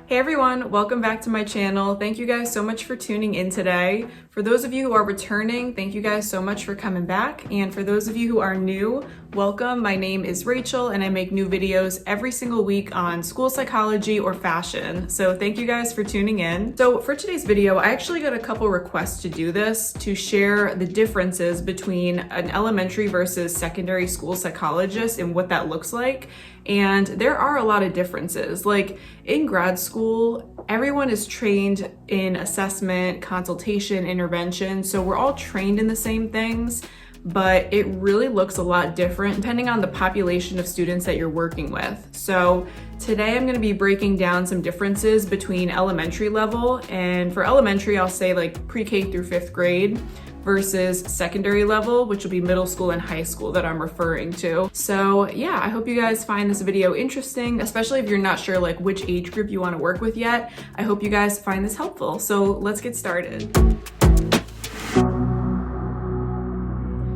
Hey everyone, welcome back to my channel. Thank you guys so much for tuning in today. For those of you who are returning, thank you guys so much for coming back. And for those of you who are new, welcome. My name is Rachel and I make new videos every single week on school psychology or fashion. So thank you guys for tuning in. So for today's video, I actually got a couple requests to do this, to share the differences between an elementary versus secondary school psychologist and what that looks like. And there are a lot of differences. Like in grad school, everyone is trained in assessment, consultation, intervention. So we're all trained in the same things, but it really looks a lot different depending on the population of students that you're working with. So today I'm going to be breaking down some differences between elementary level, and for elementary, I'll say like pre-K through 5th grade, versus secondary level, which will be middle school and high school that I'm referring to. So yeah, I hope you guys find this video interesting, especially if you're not sure like which age group you want to work with yet. I hope you guys find this helpful. So let's get started.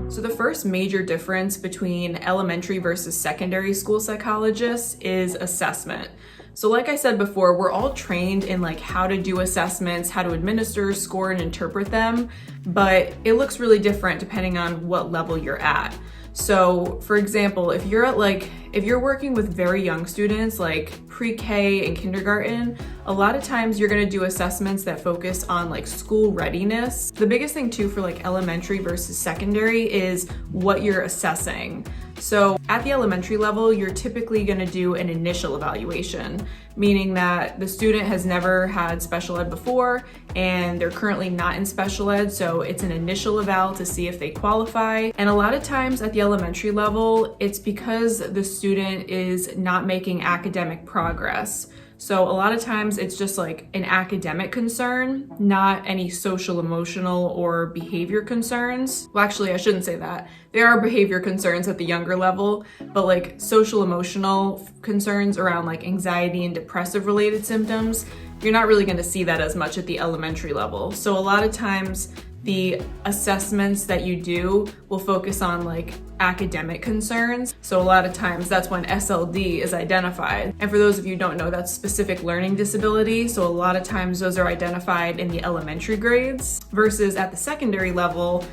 So the first major difference between elementary versus secondary school psychologists is assessment. So like I said before, we're all trained in like how to do assessments, how to administer, score, and interpret them, but it looks really different depending on what level you're at. So for example, if you're working with very young students like pre-K and kindergarten, a lot of times you're gonna do assessments that focus on like school readiness. The biggest thing too for like elementary versus secondary is what you're assessing. So at the elementary level, you're typically gonna do an initial evaluation, meaning that the student has never had special ed before and they're currently not in special ed, so it's an initial eval to see if they qualify. And a lot of times at the elementary level, it's because the student is not making academic progress. So a lot of times it's just like an academic concern, not any social, emotional, or behavior concerns. Well, actually, I shouldn't say that. There are behavior concerns at the younger level, but like social, emotional concerns around like anxiety and depressive related symptoms, you're not really gonna see that as much at the elementary level. So a lot of times the assessments that you do will focus on like academic concerns. So a lot of times that's when SLD is identified. And for those of you who don't know, that's specific learning disability. So a lot of times those are identified in the elementary grades, versus at the secondary level,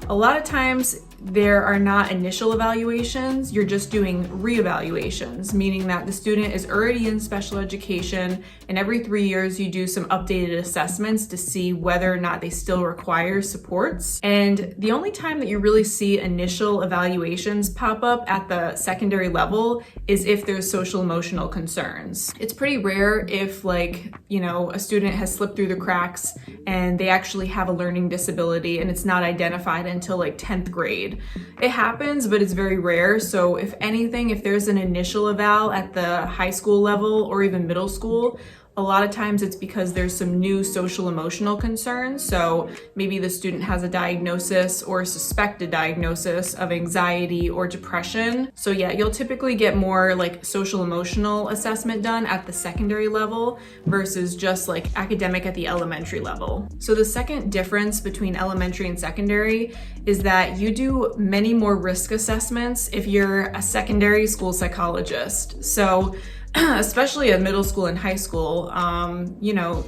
a lot of times there are not initial evaluations, you're just doing reevaluations, meaning that the student is already in special education and every 3 years you do some updated assessments to see whether or not they still require supports. And the only time that you really see initial evaluations pop up at the secondary level is if there's social emotional concerns. It's pretty rare if like, a student has slipped through the cracks and they actually have a learning disability and it's not identified until like 10th grade. It happens, but it's very rare. So if anything, if there's an initial eval at the high school level or even middle school, a lot of times it's because there's some new social emotional concerns. So maybe the student has a diagnosis or a suspected diagnosis of anxiety or depression. So yeah, you'll typically get more like social emotional assessment done at the secondary level versus just like academic at the elementary level. So the second difference between elementary and secondary is that you do many more risk assessments if you're a secondary school psychologist. So especially at middle school and high school,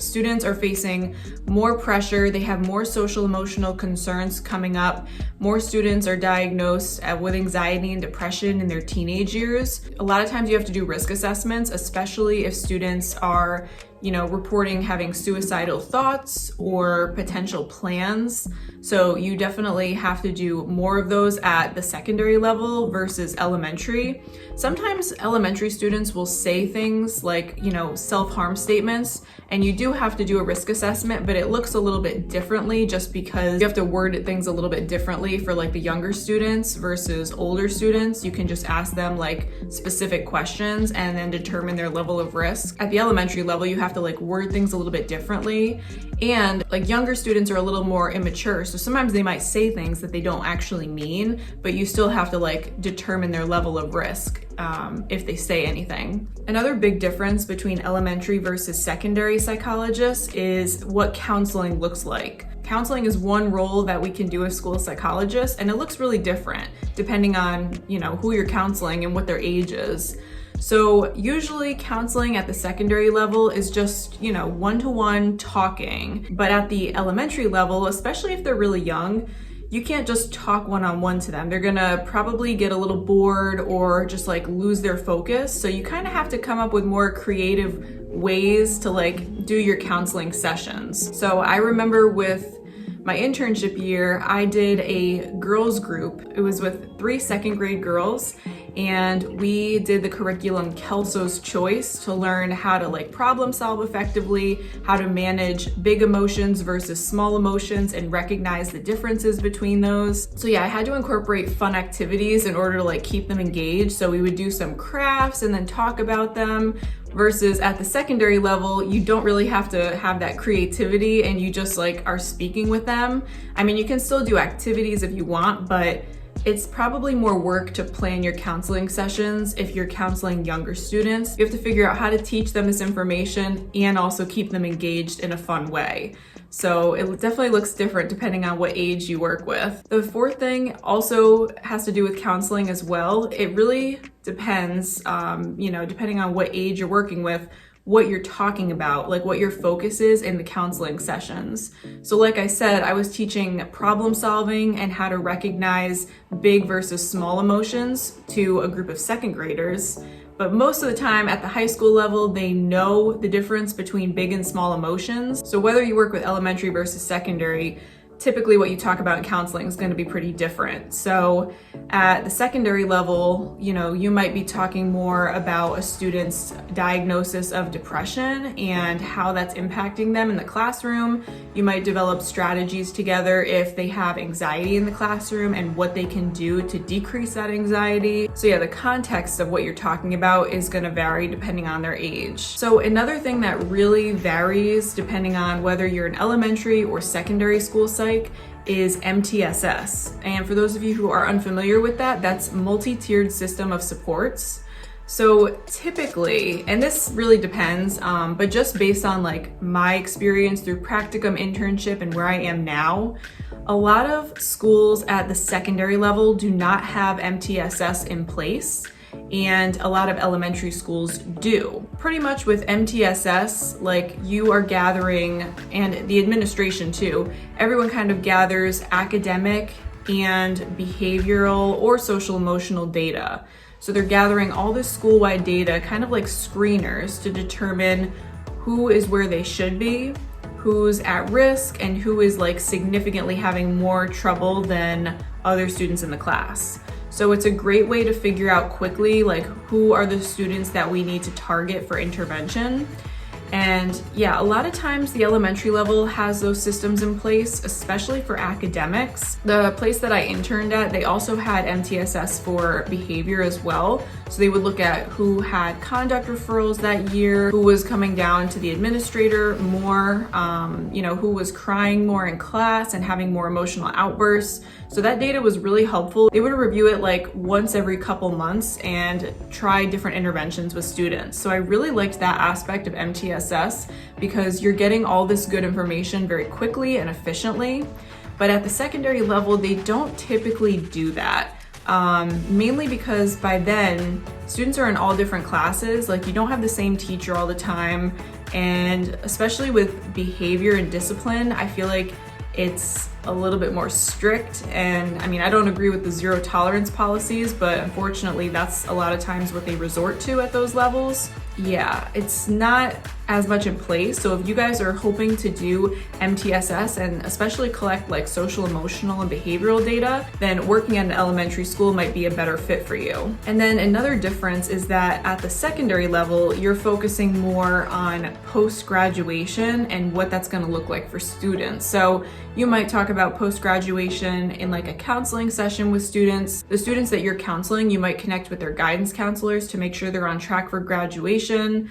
students are facing more pressure. They have more social emotional concerns coming up. More students are diagnosed with anxiety and depression in their teenage years. A lot of times you have to do risk assessments, especially if students are reporting having suicidal thoughts or potential plans. So you definitely have to do more of those at the secondary level versus elementary. Sometimes elementary students will say things like, self-harm statements, and you do have to do a risk assessment, but it looks a little bit differently just because you have to word things a little bit differently for like the younger students versus older students. You can just ask them like specific questions and then determine their level of risk. At the elementary level, you have to like word things a little bit differently, and like younger students are a little more immature, so sometimes they might say things that they don't actually mean, but you still have to like determine their level of risk if they say anything. Another big difference between elementary versus secondary psychologists is what counseling looks like. Counseling is one role that we can do as school psychologists, and it looks really different depending on, who you're counseling and what their age is. So usually counseling at the secondary level is just, one-to-one talking. But at the elementary level, especially if they're really young, you can't just talk one-on-one to them. They're gonna probably get a little bored or just like lose their focus. So you kind of have to come up with more creative ways to like do your counseling sessions. So I remember with my internship year, I did a girls group. It was with 3 second grade girls, and we did the curriculum Kelso's Choice to learn how to like problem solve effectively, how to manage big emotions versus small emotions and recognize the differences between those. So yeah, I had to incorporate fun activities in order to like keep them engaged. So we would do some crafts and then talk about them. Versus at the secondary level, you don't really have to have that creativity and you just like are speaking with them. I mean, you can still do activities if you want, but it's probably more work to plan your counseling sessions if you're counseling younger students. You have to figure out how to teach them this information and also keep them engaged in a fun way. So it definitely looks different depending on what age you work with. The fourth thing also has to do with counseling as well. It really depends, depending on what age you're working with, what you're talking about, like what your focus is in the counseling sessions. So like I said, I was teaching problem solving and how to recognize big versus small emotions to a group of second graders. But most of the time at the high school level, they know the difference between big and small emotions. So whether you work with elementary versus secondary, typically what you talk about in counseling is going to be pretty different. So at the secondary level, you might be talking more about a student's diagnosis of depression and how that's impacting them in the classroom. You might develop strategies together if they have anxiety in the classroom and what they can do to decrease that anxiety. So yeah, the context of what you're talking about is going to vary depending on their age. So another thing that really varies depending on whether you're an elementary or secondary school psych is MTSS. And for those of you who are unfamiliar with that, that's multi-tiered system of supports. So typically, and this really depends, but just based on like my experience through practicum internship and where I am now, a lot of schools at the secondary level do not have MTSS in place. And a lot of elementary schools do. Pretty much with MTSS, like you are gathering, and the administration too, everyone kind of gathers academic and behavioral or social emotional data. So they're gathering all this school-wide data, kind of like screeners, to determine who is where they should be, who's at risk, and who is like significantly having more trouble than other students in the class. So it's a great way to figure out quickly, like who are the students that we need to target for intervention. And yeah, a lot of times the elementary level has those systems in place, especially for academics. The place that I interned at, they also had MTSS for behavior as well. So they would look at who had conduct referrals that year, who was coming down to the administrator more, who was crying more in class and having more emotional outbursts. So that data was really helpful. They would review it like once every couple months and try different interventions with students. So I really liked that aspect of MTSS because you're getting all this good information very quickly and efficiently. But at the secondary level, they don't typically do that. Mainly because by then, students are in all different classes. Like you don't have the same teacher all the time. And especially with behavior and discipline, I feel like it's a little bit more strict. And I mean, I don't agree with the zero tolerance policies, but unfortunately that's a lot of times what they resort to at those levels. Yeah, it's not as much in place. So if you guys are hoping to do MTSS and especially collect like social, emotional, and behavioral data, then working at an elementary school might be a better fit for you. And then another difference is that at the secondary level, you're focusing more on post-graduation and what that's gonna look like for students. So you might talk about post-graduation in like a counseling session with students. The students that you're counseling, you might connect with their guidance counselors to make sure they're on track for graduation,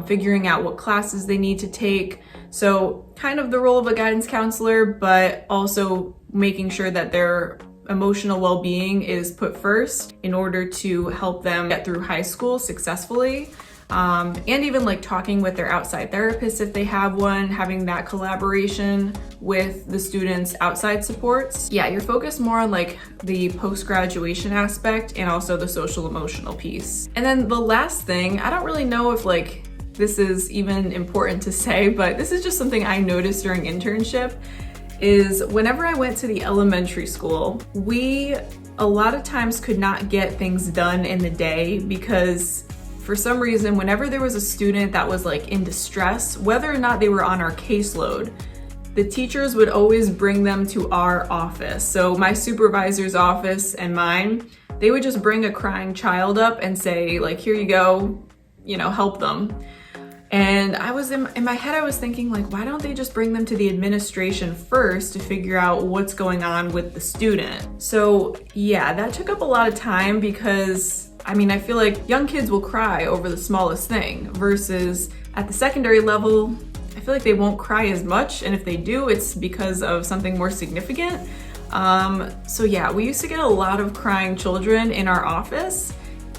figuring out what classes they need to take. So kind of the role of a guidance counselor, but also making sure that their emotional well-being is put first in order to help them get through high school successfully. and even like talking with their outside therapist if they have one, having that collaboration with the students' outside supports. Yeah, you're focused more on like the post-graduation aspect and also the social emotional piece. And then the last thing, I don't really know if like this is even important to say, but this is just something I noticed during internship, is whenever I went to the elementary school, we a lot of times could not get things done in the day because for some reason, whenever there was a student that was like in distress, whether or not they were on our caseload, the teachers would always bring them to our office. So my supervisor's office and mine, they would just bring a crying child up and say like, here you go, you know, help them. And I was in my head, I was thinking like, why don't they just bring them to the administration first to figure out what's going on with the student? So yeah, that took up a lot of time because I mean, I feel like young kids will cry over the smallest thing versus at the secondary level, I feel like they won't cry as much. And if they do, it's because of something more significant. So yeah, we used to get a lot of crying children in our office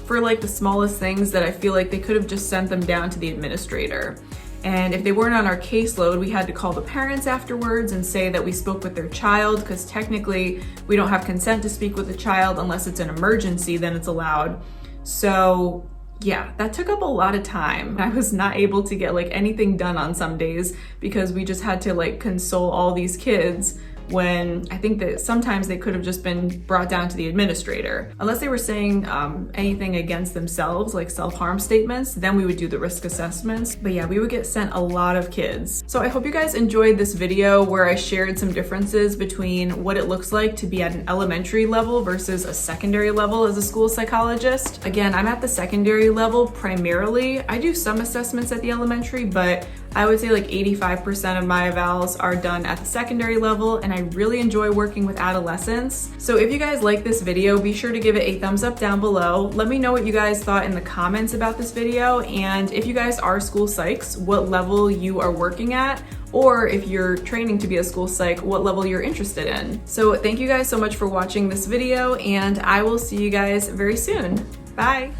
for like the smallest things that I feel like they could have just sent them down to the administrator. And if they weren't on our caseload, we had to call the parents afterwards and say that we spoke with their child, because technically we don't have consent to speak with the child unless it's an emergency, then it's allowed. So yeah, that took up a lot of time. I was not able to get like anything done on some days because we just had to like console all these kids, when I think that sometimes they could have just been brought down to the administrator. Unless they were saying anything against themselves, like self-harm statements, then we would do the risk assessments. But yeah, we would get sent a lot of kids. So I hope you guys enjoyed this video where I shared some differences between what it looks like to be at an elementary level versus a secondary level as a school psychologist. Again, I'm at the secondary level primarily. I do some assessments at the elementary, but I would say like 85% of my evals are done at the secondary level, and I really enjoy working with adolescents. So if you guys like this video, be sure to give it a thumbs up down below. Let me know what you guys thought in the comments about this video, and if you guys are school psychs, what level you are working at, or if you're training to be a school psych, what level you're interested in. So thank you guys so much for watching this video, and I will see you guys very soon. Bye.